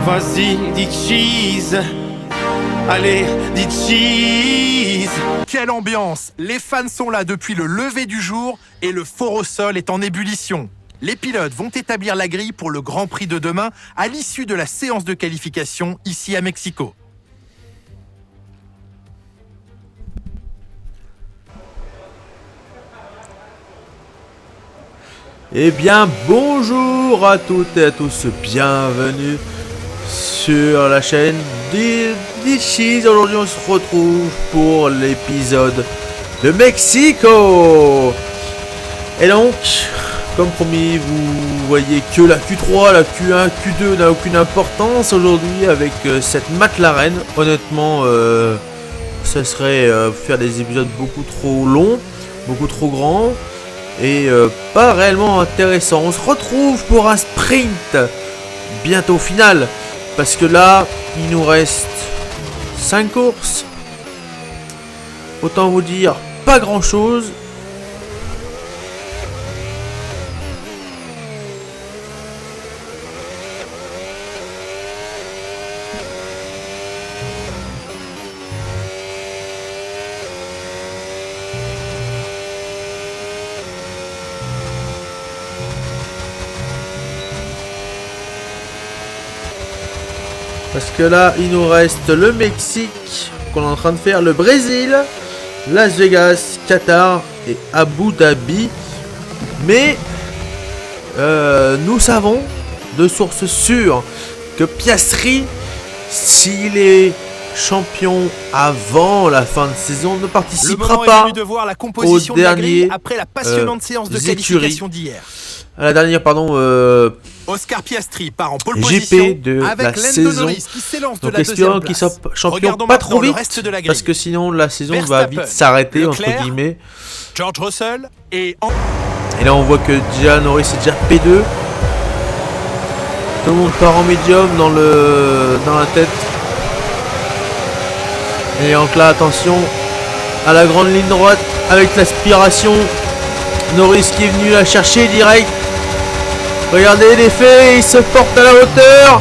Vas-y, dis cheese. Allez, dis cheese. Quelle ambiance! Les fans sont là depuis le lever du jour et le Forosol est en ébullition. Les pilotes vont établir la grille pour le Grand Prix de demain à l'issue de la séance de qualification ici à Mexico. Eh bien, bonjour à toutes et à tous, bienvenue sur la chaîne d'Ichis. Aujourd'hui, on se retrouve pour l'épisode de Mexico. Et donc, comme promis, vous voyez que la Q3, la Q1, Q2 n'a aucune importance aujourd'hui avec cette McLaren. Honnêtement, ce serait faire des épisodes beaucoup trop longs, beaucoup trop grands. Et pas réellement intéressant. On se retrouve pour un sprint bientôt final. Parce que là, il nous reste 5 courses. Autant vous dire, pas grand chose. Parce que là, il nous reste le Mexique qu'on est en train de faire, le Brésil, Las Vegas, Qatar et Abu Dhabi. Mais nous savons de sources sûres que Piastri, s'il est champion avant la fin de saison, ne participera pas de voir la composition au de la dernier grille après la passionnante séance de qualification d'hier. À la dernière, pardon. Oscar Piastri part en pole GP position de la avec saison. Norris qui s'élance de Donc la espérons deuxième qu'il place. soit champion Regardons pas trop maintenant le vite, reste de la grille. parce que sinon la saison va Verstappen, vite s'arrêter entre Leclerc, guillemets. George Russell et Et là on voit que déjà Norris est déjà P2. Tout le monde part en médium dans la tête. Et donc là attention à la grande ligne droite avec l'aspiration. Norris qui est venu la chercher direct. Regardez l'effet, il se porte à la hauteur.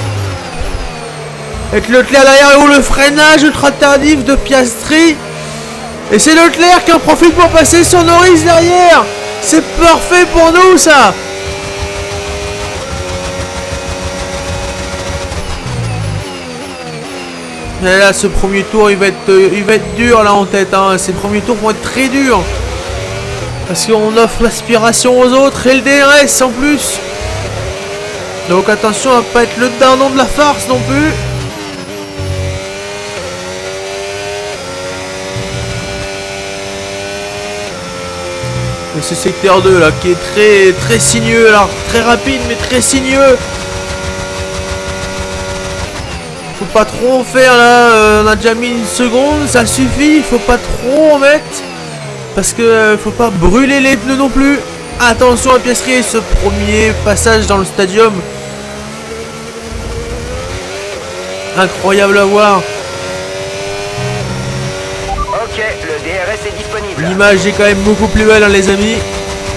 Avec Leclerc derrière ou le freinage ultra tardif de Piastri. Et c'est Leclerc qui en profite pour passer sur Norris derrière. C'est parfait pour nous ça. Et là ce premier tour il va être dur là en tête hein. Ces premiers tours vont être très durs. Parce qu'on offre l'aspiration aux autres et le DRS en plus. Donc attention à pas être le dindon de la farce non plus. Et ce secteur 2 là qui est très sinueux là, très rapide mais très sinueux. Faut pas trop en faire là, on a déjà mis une seconde, ça suffit, faut pas trop en mettre. Parce que faut pas brûler les pneus non plus. Attention à Piastri et ce premier passage dans le stadium. Incroyable à voir. Ok, le DRS est disponible. L'image est quand même beaucoup plus belle hein, les amis.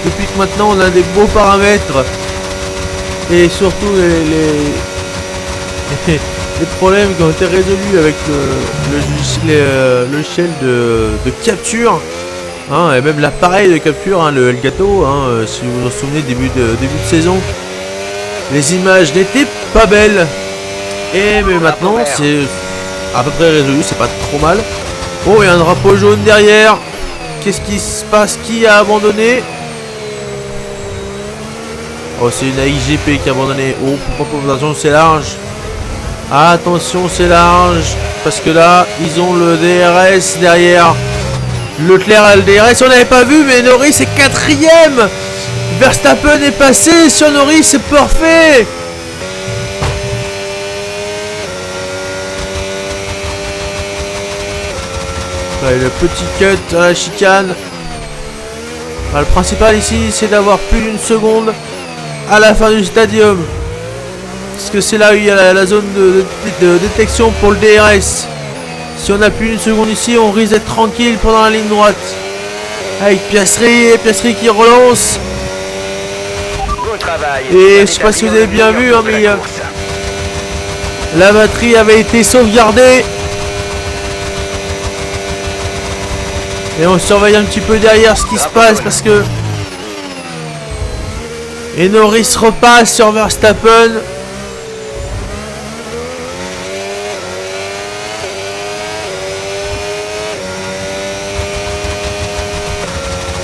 Depuis que maintenant on a des beaux paramètres. Et surtout les problèmes qui ont été résolus avec le logiciel de capture. Hein, et même l'appareil de capture, hein, le Elgato, hein, si vous vous en souvenez, début de saison. Les images n'étaient pas belles. Et mais maintenant c'est à peu près résolu, c'est pas trop mal. Oh, il y a un drapeau jaune derrière. Qu'est-ce qui se passe? Qui a abandonné? Oh, c'est une AIGP qui a abandonné. Oh, attention, c'est large. Attention, c'est large. Parce que là, ils ont le DRS derrière. Leclerc a le DRS, on n'avait pas vu, mais Norris est 4ème. Verstappen est passé sur Norris, c'est parfait. Ouais, le petit cut à la chicane. Le principal ici, c'est d'avoir plus d'une seconde à la fin du stadium. Parce que c'est là où il y a la zone de détection pour le DRS. Si on n'a plus une seconde ici, on risque d'être tranquille pendant la ligne droite. Avec Piastri qui relance. Bon travail. Et je sais pas si vous avez bien vu, hein, mais La batterie avait été sauvegardée. Et on surveille un petit peu derrière ce qui se passe parce que... Et Norris repasse sur Verstappen.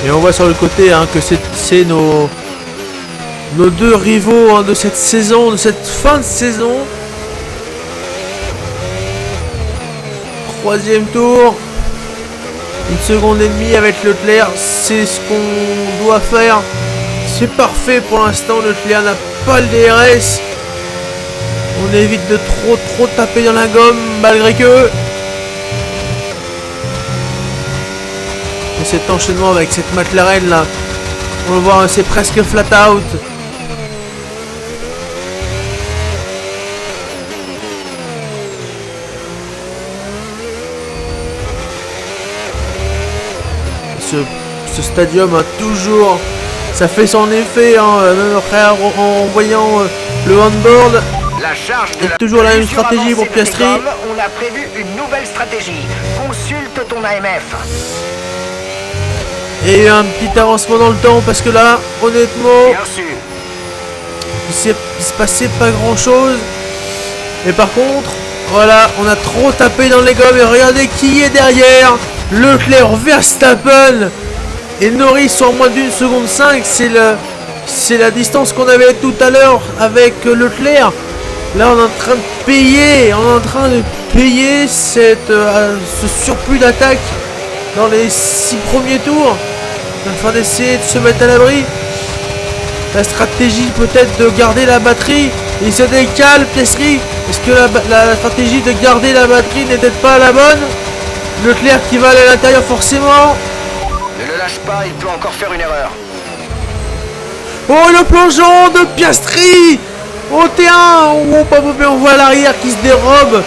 Et on voit sur le côté hein, que c'est nos deux rivaux hein, de cette saison, de cette fin de saison. Troisième tour. 1 seconde et demie avec Leclerc. C'est ce qu'on doit faire. C'est parfait pour l'instant. Leclerc n'a pas le DRS. On évite de trop taper dans la gomme malgré que... Et cet enchaînement avec cette McLaren là, on le voit, c'est presque flat out. Ce stadium a toujours, ça fait son effet, hein, même après en voyant le handboard. La charge de Et toujours la même stratégie pour Piastri. On a prévu une nouvelle stratégie. Consulte ton AMF. Et un petit avancement dans le temps parce que là, honnêtement, Bien sûr. il se passait pas grand chose. Mais par contre, voilà, on a trop tapé dans les gommes et regardez qui est derrière. Leclerc, Verstappen et Norris sont en moins d'1 seconde 5. C'est la distance qu'on avait tout à l'heure avec Leclerc. Là, on est en train de payer, ce surplus d'attaque dans les 6 premiers tours, afin d'essayer de se mettre à l'abri. La stratégie peut-être de garder la batterie. Il se décale, Piastri. Est-ce que la stratégie de garder la batterie n'est peut-être pas la bonne? Leclerc qui va aller à l'intérieur forcément. Ne le lâche pas, il peut encore faire une erreur. Oh, le plongeon de Piastri au T1. On voit l'arrière qui se dérobe.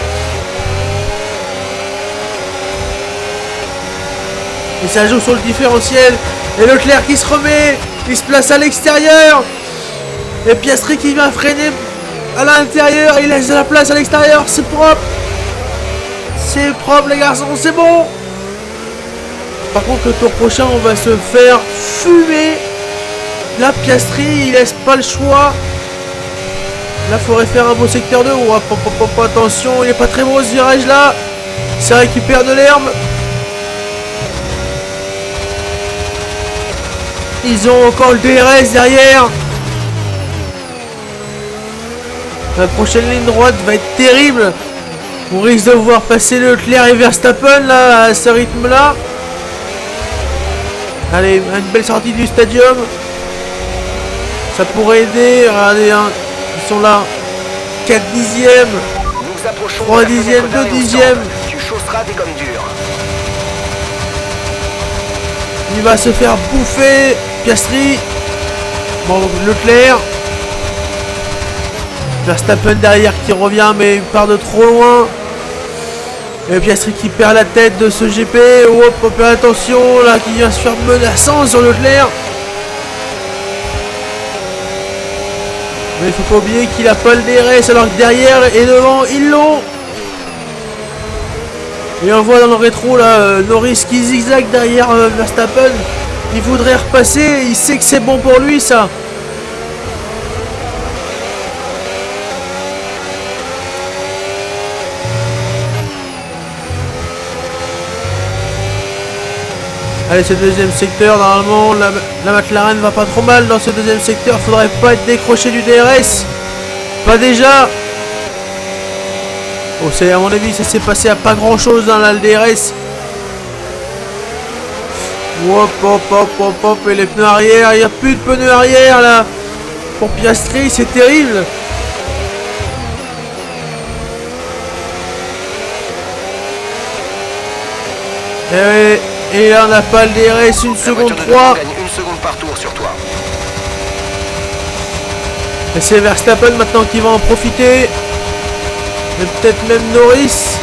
Et ça joue sur le différentiel. Et Leclerc qui se remet. Il se place à l'extérieur. Et Piastri qui vient freiner à l'intérieur. Il laisse la place à l'extérieur. C'est propre. C'est propre les garçons. C'est bon. Par contre le tour prochain on va se faire fumer. Là Piastri il laisse pas le choix. Là faudrait faire un beau secteur 2. Oh, attention, il est pas très beau ce virage là. Ça récupère de l'herbe. Ils ont encore le DRS derrière. La prochaine ligne droite va être terrible. On risque de voir passer Leclerc et Verstappen là, à ce rythme là. Allez, une belle sortie du stadium. Ça pourrait aider. Regardez, hein, ils sont là. 4 dixièmes. Nous approchons 3 de la dixièmes, fenêtre 2 d'arrêt dixièmes. ensemble. Tu chausseras des gommes dures. Il va se faire bouffer. Piastri. Bon, Leclerc. Verstappen derrière qui revient mais il part de trop loin. Et Piastri qui perd la tête de ce GP. Hop, attention là qui vient se faire menaçant sur Leclerc. Mais il faut pas oublier qu'il a pas le DRS alors que derrière et devant ils l'ont. Et on voit dans le rétro là Norris qui zigzag derrière Verstappen. Il voudrait repasser, il sait que c'est bon pour lui ça. Allez, ce deuxième secteur, normalement la McLaren va pas trop mal dans ce deuxième secteur. Faudrait pas être décroché du DRS. Pas déjà. Oh, c'est à mon avis ça s'est passé à pas grand chose dans le DRS. Hop, et les pneus arrière, il n'y a plus de pneus arrière là. Pour Piastri, c'est terrible. Et là on n'a pas le DRS, 1 seconde 3. Gagne 1 seconde par tour sur toi. Et c'est Verstappen maintenant qui va en profiter. Et peut-être même Norris.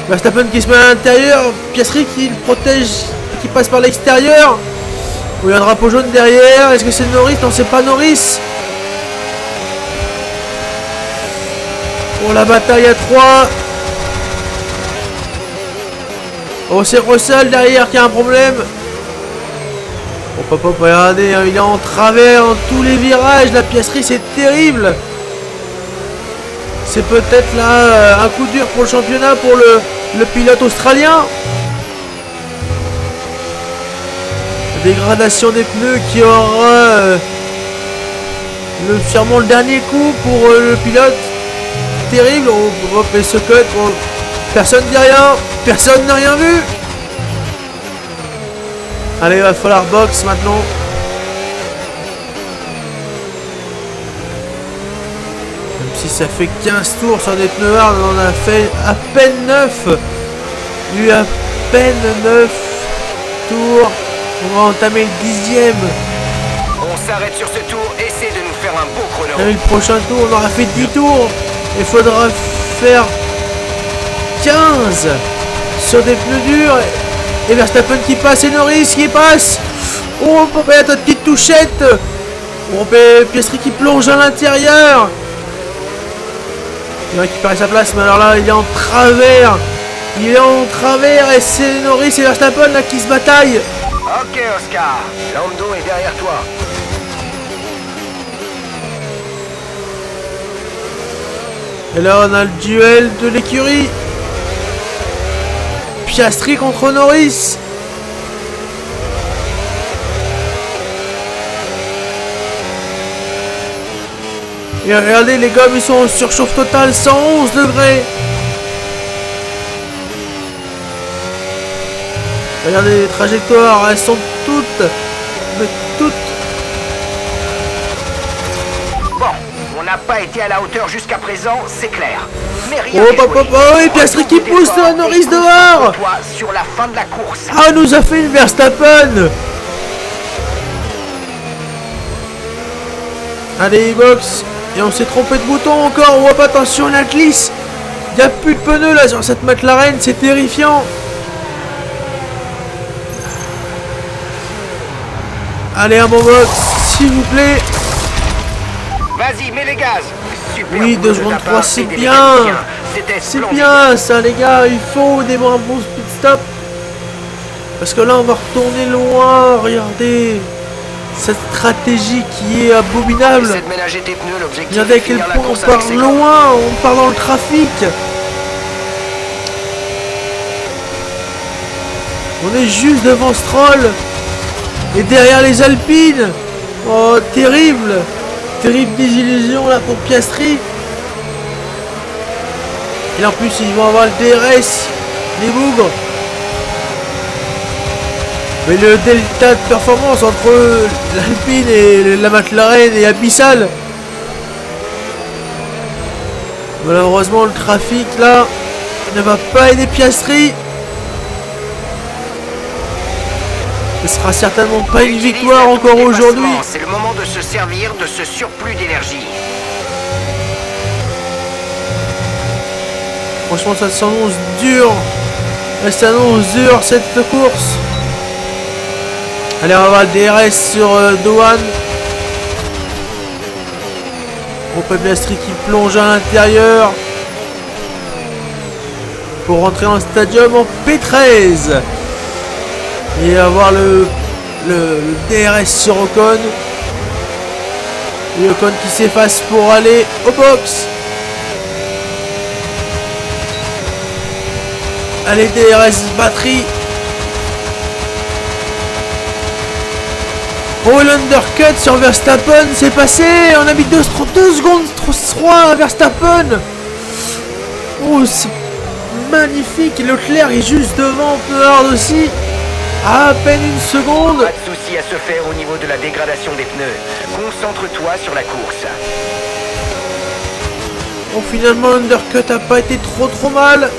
Verstappen qui se met à l'intérieur. Piastri qui le protège, qui passe par l'extérieur. Il y a un drapeau jaune derrière. Est-ce que c'est Norris? Non, c'est pas Norris. pour la bataille à 3. Oh, c'est Russell derrière qui a un problème. Hop, regardez, hein, il est en travers dans tous les virages. La piècerie, c'est terrible. C'est peut-être là un coup dur pour le championnat, pour le pilote australien. Dégradation des pneus qui aura sûrement le dernier coup pour le pilote. Terrible. On va faire ce code. Personne ne dit rien. Personne n'a rien vu. Allez, il va falloir box maintenant. Même si ça fait 15 tours sur des pneus hard, on en a fait à peine 9. Il y a à peine 9 tours. On va entamer le 10e. On s'arrête sur ce tour, essaie de nous faire un beau chrono. Et le prochain tour, on aura fait 10 tours. Il faudra faire 15 sur des pneus durs. Et Verstappen qui passe et Norris qui passe. Oh, on peut mettre une petite touchette. On peut Piastri qui plonge à l'intérieur. Il va récupérer sa place, mais alors là, il est en travers. Il est en travers et c'est Norris et Verstappen là qui se bataillent. Ok Oscar, Lando est derrière toi. Et là on a le duel de l'écurie. Piastri contre Norris. Et regardez les gommes, ils sont en surchauffe totale, 111 degrés. Regardez les trajectoires, elles sont toutes, mais toutes. Bon, on n'a pas été à la hauteur jusqu'à présent, c'est clair. Mais rien Oh, n'est joué. et Piastri qui pousse Norris dehors. Sur la fin de la course. Ah, nous a fait une Verstappen. Allez, box. Et on s'est trompé de bouton encore. Oh, attention, la glisse. Il n'y a plus de pneus là sur cette McLaren, c'est terrifiant. Allez, un bon box, s'il vous plaît. Vas-y, mets les gaz. Super Oui, boulot 2 de secondes ta 3, part, c'est des bien. mécaniciens. C'était C'est splendide. bien ça, les gars. Il faut des bons speed stop. Parce que là, on va retourner loin. Regardez. Cette stratégie qui est abominable. Essaie de ménager tes pneus, l'objectif Regardez à est de quel finir la point on course avec part ses loin. On part dans le trafic. On est juste devant Stroll. Et derrière les Alpines. Oh, terrible. Terrible désillusion là pour Piastri. Et en plus, ils vont avoir le DRS. Les bougres. Mais le delta de performance entre l'Alpine et la McLaren est abyssal. Malheureusement, le trafic là ne va pas aider Piastri. Ce sera certainement pas une Utilise victoire la encore tour aujourd'hui. dépassement. C'est le moment de se servir de ce surplus d'énergie. Franchement, ça s'annonce dur. Ça s'annonce dur cette course. Allez, on va voir le DRS sur Dohan. Opel Piastri qui plonge à l'intérieur pour rentrer dans le stadium en P13 et avoir le DRS sur Ocon. Et Ocon qui s'efface pour aller au box. Allez, DRS batterie. Oh, l'undercut sur Verstappen, c'est passé. On a mis 2 secondes 3 à Verstappen. Oh, c'est magnifique. Leclerc est juste devant, Hard aussi. À peine 1 seconde. Pas de souci à se faire au niveau de la dégradation des pneus. Concentre-toi sur la course. Bon, finalement, l'undercut a pas été trop mal.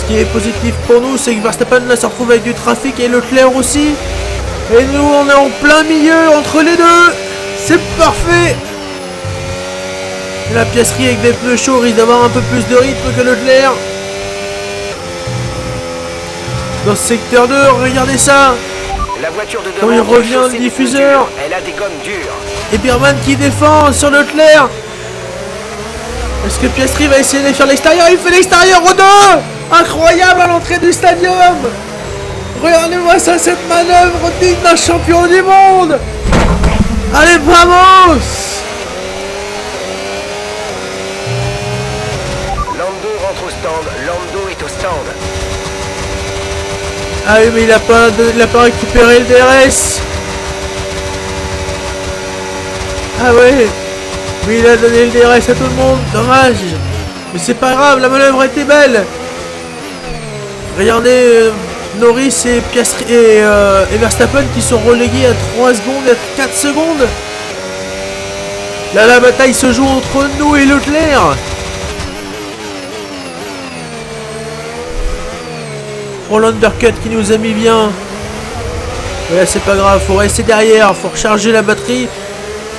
Ce qui est positif pour nous, c'est que Verstappen là se retrouve avec du trafic et Leclerc aussi. Et nous, on est en plein milieu entre les deux. C'est parfait. La Piastri avec des pneus chauds risque d'avoir un peu plus de rythme que Leclerc. Dans ce secteur 2, regardez ça. La voiture de Quand il devant revient, chaussée le des diffuseur. pneus durs. Elle a des gommes dures. Et Birman qui défend sur Leclerc. Est-ce que Piastri va essayer de faire l'extérieur? Il fait l'extérieur au 2. Incroyable à l'entrée du stadium. Regardez-moi ça, cette manœuvre digne d'un champion du monde. Allez, vamos. Lando rentre au stand. Lando est au stand. Ah oui, mais il a pas récupéré le DRS. Ah ouais. Mais il a donné le DRS à tout le monde. Dommage. Mais c'est pas grave, la manœuvre était belle. Regardez Norris et Piastri et Verstappen qui sont relégués à 3 secondes et 4 secondes. Là, la bataille se joue entre nous et Leclerc. Oh, l'undercut qui nous a mis bien. Mais là, c'est pas grave, faut rester derrière, faut recharger la batterie.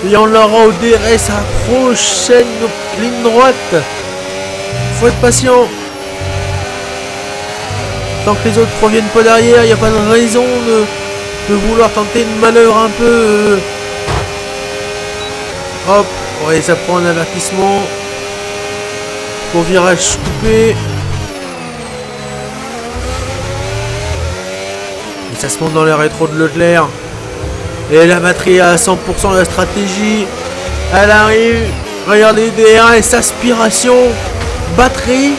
Et on l'aura au DRS à la prochaine ligne droite. Faut être patient. Tant que les autres ne reviennent pas derrière, il n'y a pas de raison de vouloir tenter une manœuvre un peu... Hop, ouais, ça prend un avertissement. Pour virage coupé. Et ça se monte dans les rétros de Leclerc. Et la batterie à 100% de la stratégie. Elle arrive. Regardez, DRS, aspiration, batterie.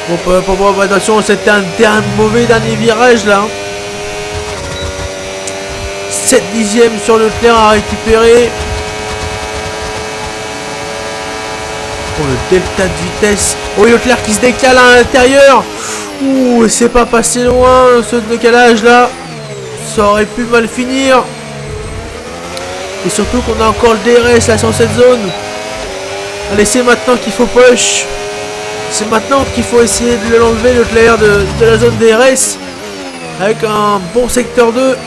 Bon, attention, c'était un mauvais dernier virage là. 7 dixièmes sur Leclerc à récupérer. Oh, le delta de vitesse. Oh, Leclerc qui se décale à l'intérieur. Ouh, c'est pas passé loin ce décalage là. Ça aurait pu mal finir. Et surtout qu'on a encore le DRS là sur cette zone. Allez, c'est maintenant qu'il faut push. C'est maintenant qu'il faut essayer de l'enlever Leclerc de la zone DRS. Avec un bon secteur 2.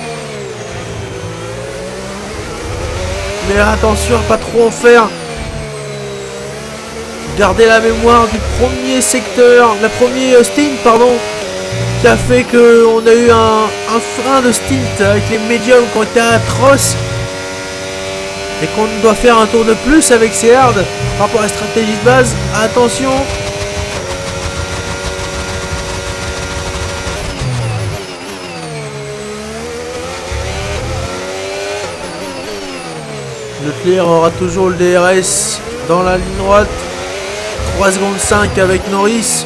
Mais attention à pas trop en faire. Gardez la mémoire du premier secteur, la première stint pardon, qui a fait qu'on a eu un frein de stint avec les médiums qui ont été atroces et qu'on doit faire un tour de plus avec ces hards par rapport à la stratégie de base. Attention. Leclerc aura toujours le DRS dans la ligne droite. 3 secondes 5 avec Norris.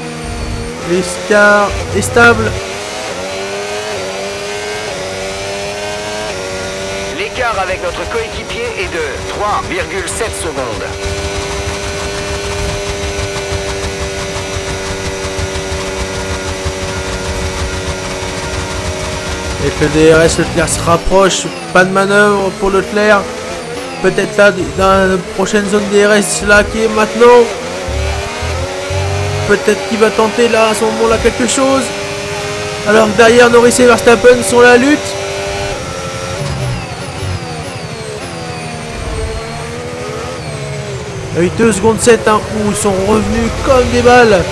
L'écart est stable. L'écart avec notre coéquipier est de 3,7 secondes. Avec le DRS, Leclerc se rapproche. Pas de manœuvre pour Leclerc. Peut-être là, dans la prochaine zone DRS là qui est maintenant. Peut-être qu'il va tenter là à ce moment-là quelque chose. Alors derrière Norris et Verstappen sont la lutte. Avec 2 secondes 7 hein, où ils sont revenus comme des balles.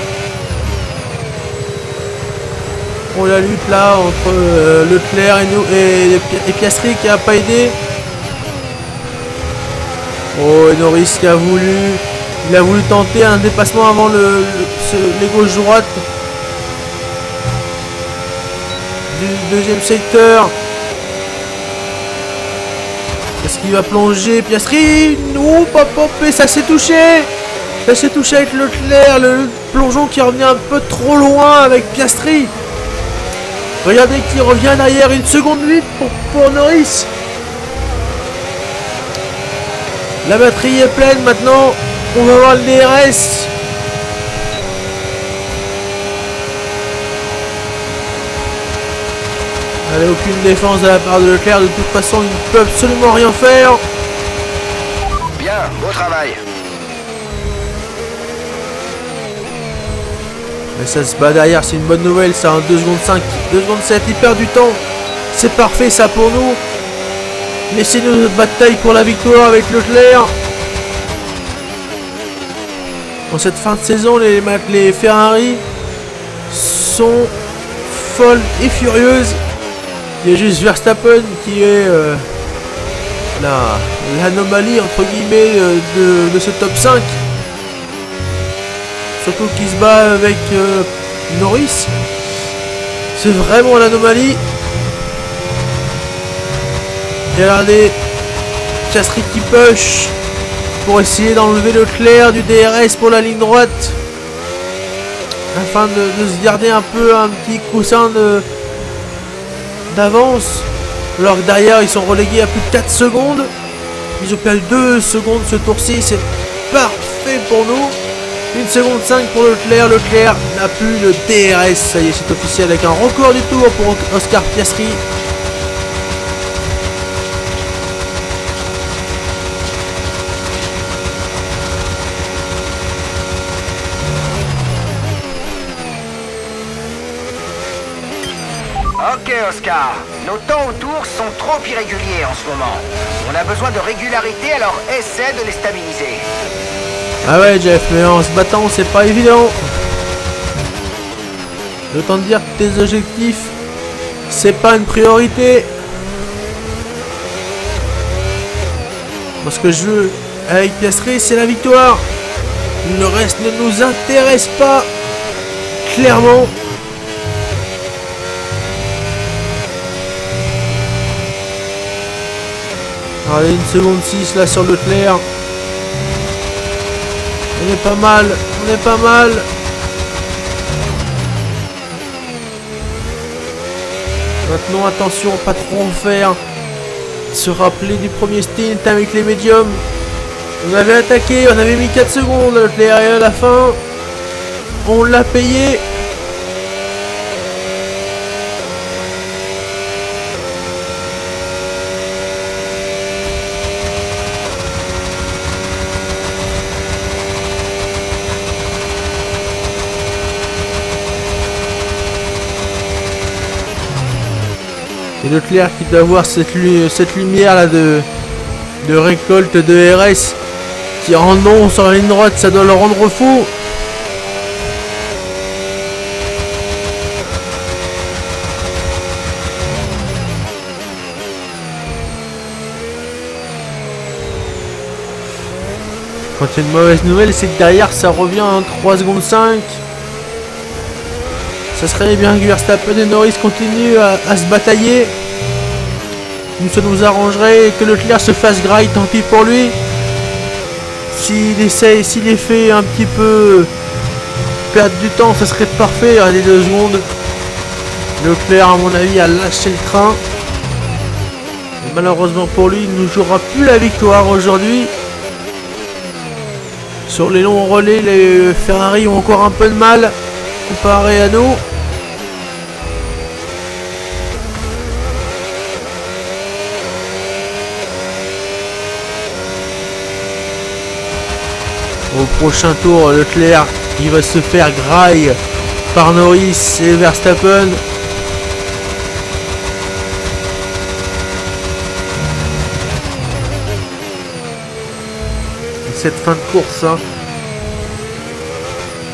On la lutte là entre Leclerc et Piastri qui a pas aidé. Oh, et Norris qui a voulu... Il a voulu tenter un dépassement avant les gauches-droites du deuxième secteur. Est-ce qu'il va plonger Piastri? Non, pop, et ça s'est touché. Ça s'est touché avec Leclerc, le plongeon qui revient un peu trop loin avec Piastri. Regardez qui revient derrière, 1 seconde 8 pour Norris. La batterie est pleine maintenant. On va voir le DRS. Allez, aucune défense de la part de Leclerc. De toute façon, il ne peut absolument rien faire. Bien, beau travail. Mais ça se bat derrière, c'est une bonne nouvelle. Ça, 2 secondes 5, 2 secondes 7. Il perd du temps. C'est parfait ça pour nous. Laissez-nous notre bataille pour la victoire avec Leclerc. En cette fin de saison, les Ferrari sont folles et furieuses. Il y a juste Verstappen qui est l'anomalie entre guillemets de ce top 5. Surtout qu'il se bat avec Norris. C'est vraiment l'anomalie. Et regardez, Piastri qui push pour essayer d'enlever Leclerc du DRS pour la ligne droite. Afin de se garder un peu un petit coussin d'avance. Alors que derrière ils sont relégués à plus de 4 secondes. Ils ont perdu 2 secondes ce tour-ci. C'est parfait pour nous. 1 seconde 5 pour Leclerc. Leclerc n'a plus le DRS. Ça y est, c'est officiel avec un record du tour pour Oscar Piastri. Ok Oscar, nos temps autour sont trop irréguliers en ce moment. On a besoin de régularité, alors essaie de les stabiliser. Ah ouais Jeff, mais en se battant c'est pas évident. Autant te dire que tes objectifs c'est pas une priorité. Moi ce que je veux avec Piastri c'est la victoire. Le reste ne nous intéresse pas. Clairement. Allez, 1 seconde 6 là sur Leclerc. On est pas mal, on est pas mal. Maintenant attention, pas trop en faire. Se rappeler du premier stint avec les médiums. On avait attaqué, on avait mis 4 secondes Leclerc et à la fin, on l'a payé. Et Leclerc qui doit avoir cette lumière là de récolte de RS qui en non sur la ligne droite, ça doit le rendre fou. Quand il y a une mauvaise nouvelle, c'est que derrière ça revient à 3 secondes 5. Ça serait bien que Verstappen et Norris continuent à se batailler. Nous, ça nous arrangerait que Leclerc se fasse graille, tant pis pour lui. S'il les fait un petit peu perdre du temps, ça serait parfait. Allez, 2 secondes. Leclerc, à mon avis, a lâché le train. Et malheureusement pour lui, il ne jouera plus la victoire aujourd'hui. Sur les longs relais, les Ferrari ont encore un peu de mal comparé à nous. Au prochain tour, Leclerc, il va se faire graille par Norris et Verstappen. Cette fin de course, hein.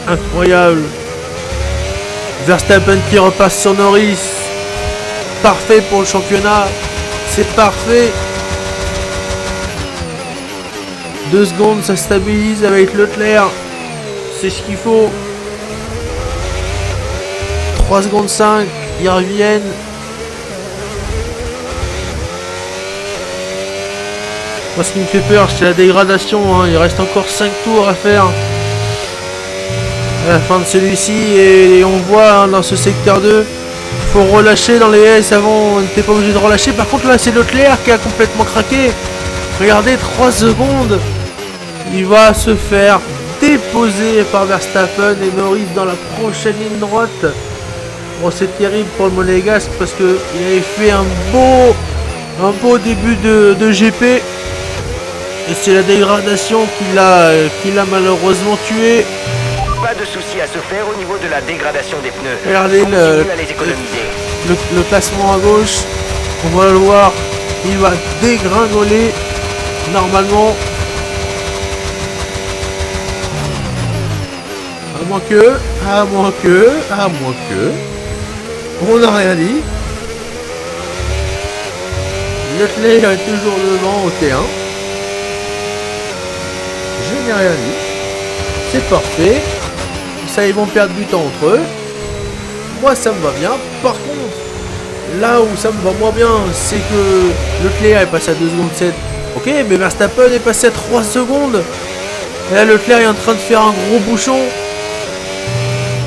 Incroyable. Verstappen qui repasse sur Norris. Parfait pour le championnat. C'est parfait. 2 secondes, ça stabilise avec Leclerc. C'est ce qu'il faut. 3 secondes 5, ils reviennent. Moi, ce qui me fait peur, c'est la dégradation. Hein. Il reste encore 5 tours à faire à la fin de celui-ci. Et on voit hein, dans ce secteur 2, il faut relâcher dans les S. Avant, on n'était pas obligé de relâcher. Par contre, là, c'est Leclerc qui a complètement craqué. Regardez, 3 secondes. Il va se faire déposer par Verstappen et Norris dans la prochaine ligne droite. Bon, c'est terrible pour le Monégasque parce qu'il avait fait un beau début de GP. Et c'est la dégradation qui l'a malheureusement tué. Pas de souci à se faire au niveau de la dégradation des pneus. Regardez Continue à les économiser. le classement à gauche. On va le voir. Il va dégringoler normalement. À moins que, on n'a rien dit. Leclerc est toujours devant au T1. Je n'ai rien dit. C'est parfait. Ça, ils vont perdre du temps entre eux. Moi, ça me va bien. Par contre, là où ça me va moins bien, c'est que Leclerc est passé à 2 secondes 7. Ok, mais Verstappen est passé à 3 secondes. Et là, Leclerc est en train de faire un gros bouchon.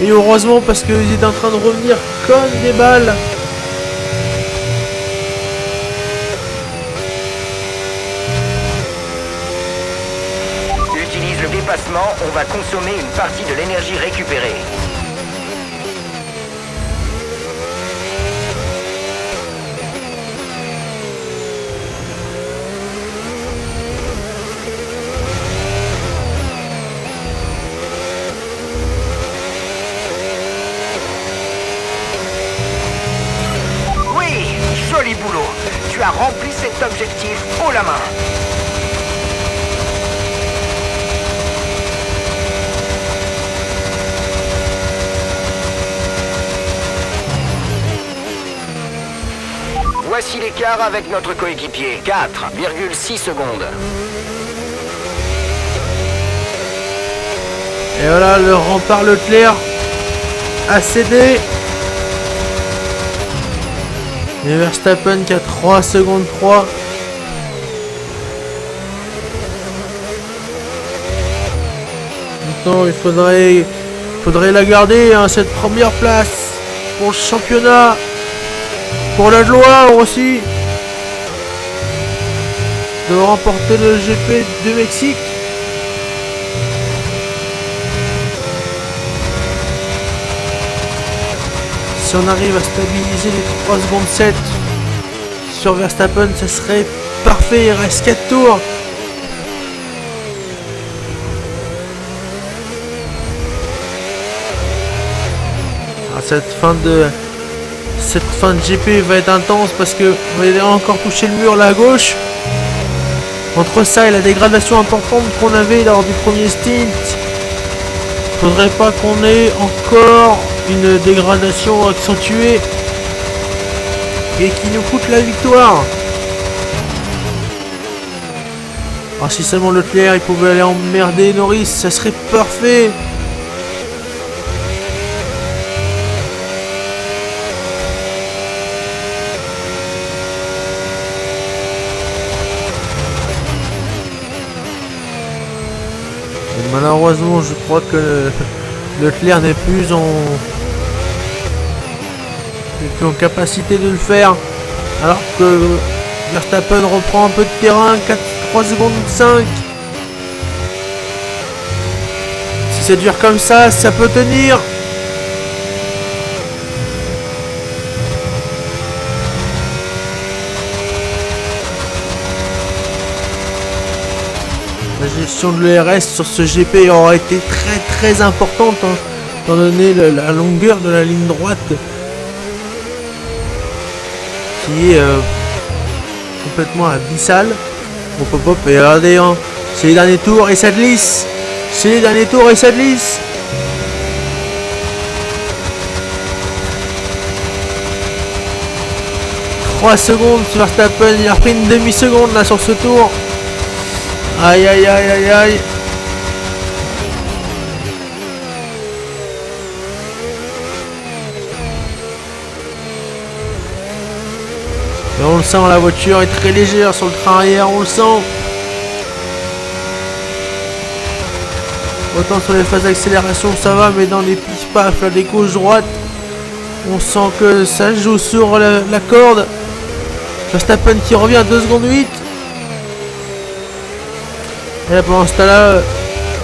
Et heureusement, parce qu'ils étaient en train de revenir comme des balles. Utilise le dépassement, on va consommer une partie de l'énergie récupérée. Joli boulot. Tu as rempli cet objectif haut la main. Voici l'écart avec notre coéquipier. 4,6 secondes. Et voilà, le rempart Leclerc a cédé. Et Verstappen qui a 3 secondes 3. Maintenant, il faudrait la garder, hein, cette première place pour le championnat. Pour la gloire aussi. De remporter le GP de Mexique. Si on arrive à stabiliser les 3 secondes 7 sur Verstappen, ça serait parfait. Il reste 4 tours. Alors cette fin de GP va être intense parce que on va encore toucher le mur là à gauche. Entre ça et la dégradation importante qu'on avait lors du premier stint, faudrait pas qu'on ait encore une dégradation accentuée et qui nous coûte la victoire. Alors si seulement Leclerc il pouvait aller emmerder Norris, ça serait parfait. Et malheureusement, je crois que Leclerc n'est plus en capacité de le faire, alors que Verstappen reprend un peu de terrain. 3 secondes 5. Si ça dure comme ça peut tenir. La gestion de l'ERS sur ce GP aura été très importante, hein, étant donné la longueur de la ligne droite qui est complètement abyssale. Hop hop, et regardez, hein, c'est les derniers tours et ça glisse. C'est les derniers tours et ça glisse. « 3 secondes sur Verstappen, il a repris une demi-seconde là sur ce tour. Aïe aïe aïe aïe aïe. Et on le sent, la voiture est très légère sur le train arrière, on le sent. Autant sur les phases d'accélération ça va, mais dans les pistes paf, là, des gauche-droite, on sent que ça joue sur la corde. Verstappen qui revient à 2 secondes 8. Et là pendant ce temps-là,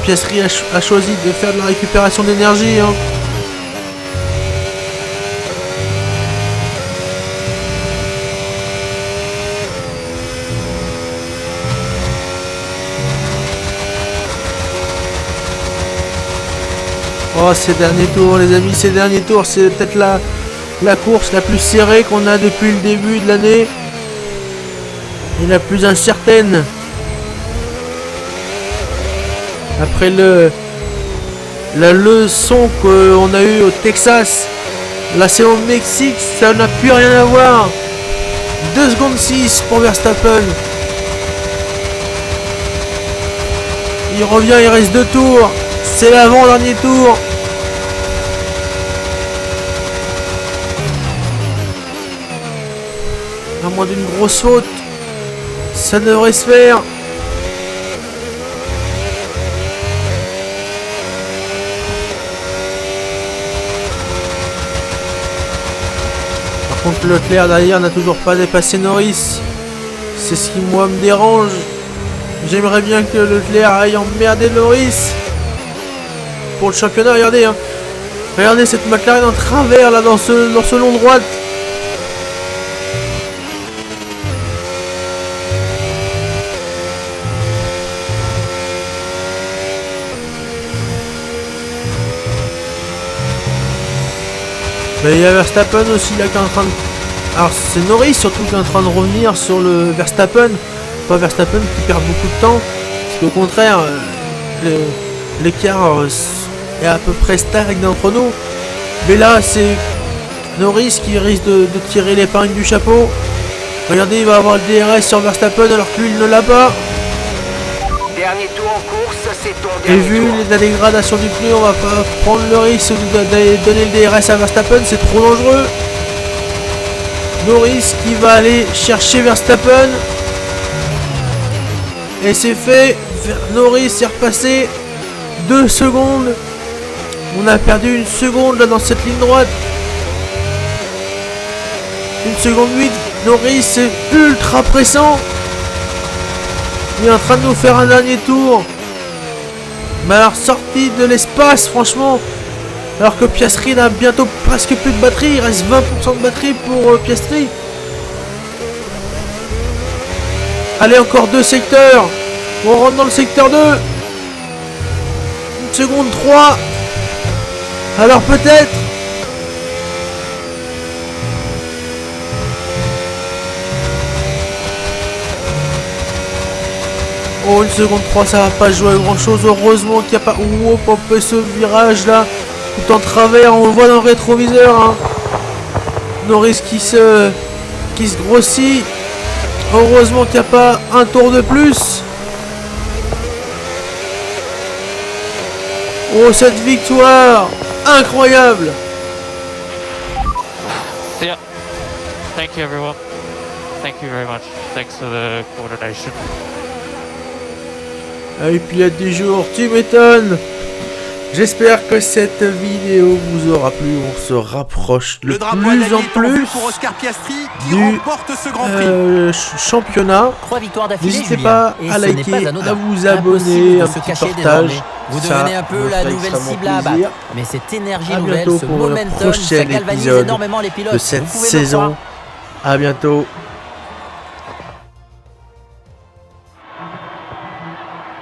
Piastri a choisi de faire de la récupération d'énergie, hein. Oh, ces derniers tours, les amis, ces derniers tours, c'est peut-être la course la plus serrée qu'on a depuis le début de l'année. Et la plus incertaine. Après la leçon qu'on a eue au Texas, là c'est au Mexique, ça n'a plus rien à voir. 2 secondes 6 pour Verstappen. Il revient, il reste 2 tours. C'est l'avant-dernier tour. À moins d'une grosse faute, ça devrait se faire. Par contre, Leclerc derrière n'a toujours pas dépassé Norris. C'est ce qui moi me dérange. J'aimerais bien que Leclerc aille emmerder Norris pour le championnat. Regardez, hein. Regardez cette McLaren en travers là dans ce long droite. Mais il y a Verstappen aussi là qui est en train de... Alors c'est Norris surtout qui est en train de revenir sur le Verstappen. Pas Verstappen qui perd beaucoup de temps. Parce qu'au contraire, l'écart est à peu près stagné entre nous. Mais là c'est Norris qui risque de tirer l'épingle du chapeau. Regardez, il va avoir le DRS sur Verstappen alors que lui il ne l'a pas. Dernier tour en course, c'est ton Et dernier vu tour. la dégradation du pneu, on va pas prendre le risque d'aller donner le DRS à Verstappen, c'est trop dangereux. Norris qui va aller chercher Verstappen. Et c'est fait. Norris est repassé 2 secondes. On a perdu 1 seconde là dans cette ligne droite. 1 seconde 8. Norris est ultra pressant. Il est en train de nous faire un dernier tour. Mais alors sorti de l'espace franchement. Alors que Piastri n'a bientôt presque plus de batterie. Il reste 20% de batterie pour Piastri. Allez, encore 2 secteurs. On rentre dans le secteur 2. 1 seconde 3. Alors peut-être. Oh, 1 seconde 3, ça va pas jouer à grand chose. Heureusement qu'il n'y a pas... Oh, hop, ce virage là. Tout en travers, on le voit dans le rétroviseur. Hein. Norris qui se grossit. Heureusement qu'il n'y a pas un tour de plus. Oh, cette victoire incroyable. Yeah. Thank you, everyone. Thank you very much. Thanks for the coordination. Ah, et puis il y a 10 jours, tu m'étonnes. J'espère que cette vidéo vous aura plu. On se rapproche de Le drapeau plus en est tendu plus pour Oscar Piastri qui du remporte ce Grand Prix. championnat. 3 victoires d'affilée, N'hésitez Julien. pas Et à ce n'est liker, pas anodin. à vous Impossible abonner, de un se petit cacher partage. désormais. Vous Ça devenez un peu me la ferait nouvelle extrêmement cible à plaisir. abattre. Mais cette énergie À nouvelle, bientôt ce pour le momentum, ça prochain galvanise épisode énormément les pilotes. de cette Vous pouvez me saison. croire. À bientôt.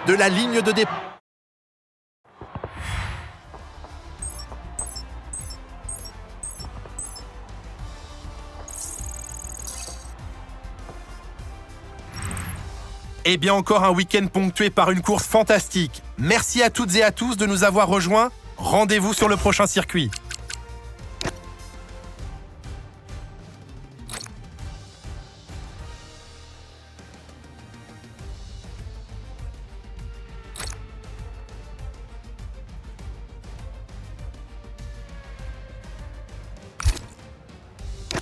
De la ligne de départ. Et bien encore un week-end ponctué par une course fantastique. Merci à toutes et à tous de nous avoir rejoints. Rendez-vous sur le prochain circuit.